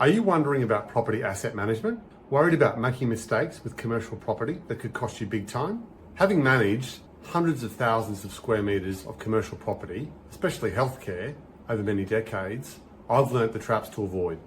Are you wondering about property asset management? Worried about making mistakes with commercial property that could cost you big time? Having managed hundreds of thousands of square metres of commercial property, especially healthcare, over many decades, I've learnt the traps to avoid.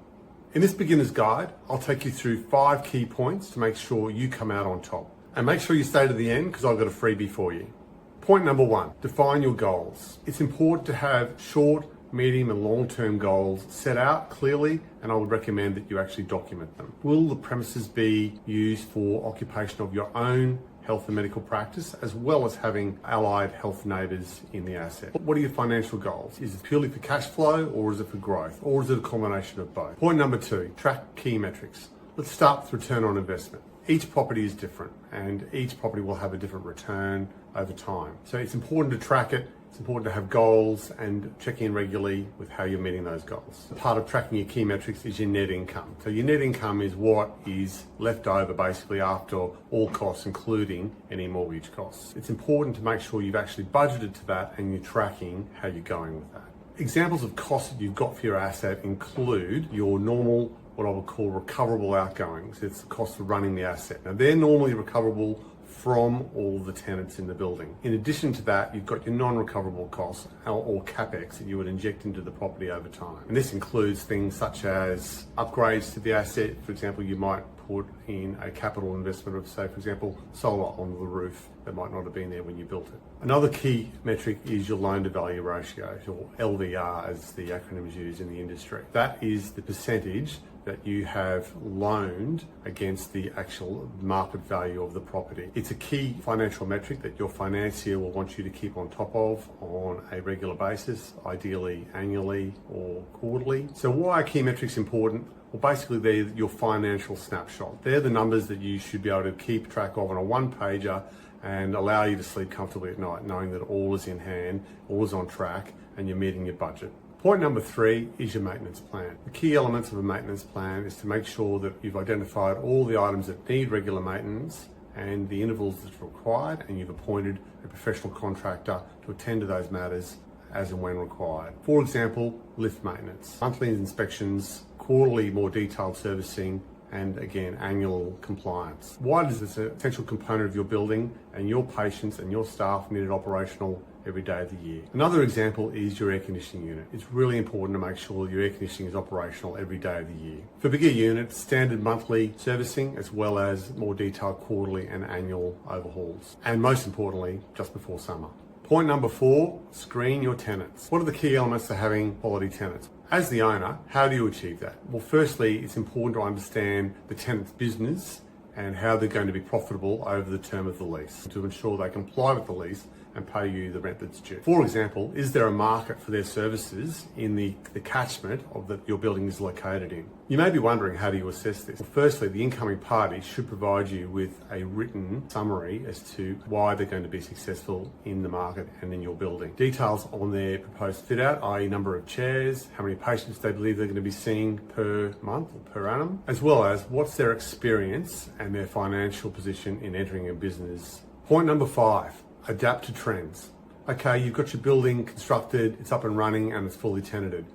In this beginner's guide, I'll take you through 5 key points to make sure you come out on top. And make sure you stay to the end because I've got a freebie for you. Point number 1, define your goals. It's important to have short, medium and long-term goals set out clearly, and I would recommend that you actually document them. Will the premises be used for occupation of your own health and medical practice, as well as having allied health neighbours in the asset? What are your financial goals? Is it purely for cash flow, or is it for growth, or is it a combination of both? Point number 2, track key metrics. Let's start with return on investment. Each property is different and each property will have a different return over time. So it's important to track it. It's important to have goals and check in regularly with how you're meeting those goals. Part of tracking your key metrics is your net income. So your net income is what is left over basically after all costs, including any mortgage costs. It's important to make sure you've actually budgeted to that and you're tracking how you're going with that. Examples of costs that you've got for your asset include your normal, what I would call recoverable outgoings. It's the cost of running the asset. Now they're normally recoverable from all the tenants in the building. In addition to that, you've got your non-recoverable costs or CapEx that you would inject into the property over time. And this includes things such as upgrades to the asset. For example, you might put in a capital investment of, say, for example, solar on the roof that might not have been there when you built it. Another key metric is your loan to value ratio, or LVR as the acronym is used in the industry. That is the percentage that you have loaned against the actual market value of the property. It's a key financial metric that your financier will want you to keep on top of on a regular basis, ideally annually or quarterly. So why are key metrics important? Well, basically they're your financial snapshot. They're the numbers that you should be able to keep track of on a one-pager and allow you to sleep comfortably at night, knowing that all is in hand, all is on track, and you're meeting your budget. Point number 3 is your maintenance plan. The key elements of a maintenance plan is to make sure that you've identified all the items that need regular maintenance and the intervals that's required, and you've appointed a professional contractor to attend to those matters as and when required. For example, lift maintenance, monthly inspections, quarterly more detailed servicing, and again, annual compliance. Why is this an essential component of your building, and your patients and your staff need it operational every day of the year? Another example is your air conditioning unit. It's really important to make sure your air conditioning is operational every day of the year. For bigger units, standard monthly servicing, as well as more detailed quarterly and annual overhauls. And most importantly, just before summer. Point number 4, screen your tenants. What are the key elements to having quality tenants? As the owner, how do you achieve that? Well, firstly, it's important to understand the tenant's business and how they're going to be profitable over the term of the lease to ensure they comply with the lease and pay you the rent that's due. For example, is there a market for their services in the catchment of that your building is located in? You may be wondering, how do you assess this? Well, firstly, the incoming party should provide you with a written summary as to why they're going to be successful in the market and in your building. Details on their proposed fit out, i.e. number of chairs, how many patients they believe they're going to be seeing per month or per annum, as well as what's their experience and their financial position in entering a business. Point number 5, adapt to trends. Okay, you've got your building constructed, it's up and running and it's fully tenanted,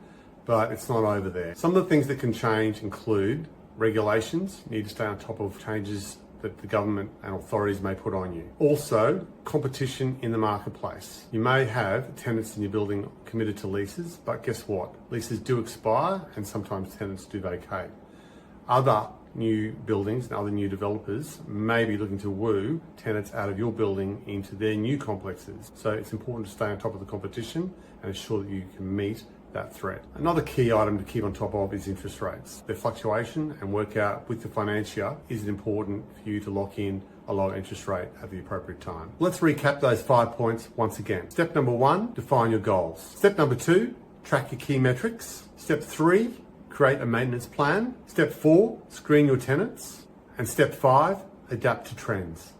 but it's not over there. Some of the things that can change include regulations. You need to stay on top of changes that the government and authorities may put on you. Also, competition in the marketplace. You may have tenants in your building committed to leases, but guess what? Leases do expire and sometimes tenants do vacate. Other new buildings and other new developers may be looking to woo tenants out of your building into their new complexes. So it's important to stay on top of the competition and ensure that you can meet that threat. Another key item to keep on top of is interest rates. Their fluctuation, and work out with the financier, is it important for you to lock in a lower interest rate at the appropriate time. Let's recap those 5 points once again. Step number 1, define your goals. Step number 2, track your key metrics. Step 3, create a maintenance plan. Step 4, screen your tenants. And step 5, adapt to trends.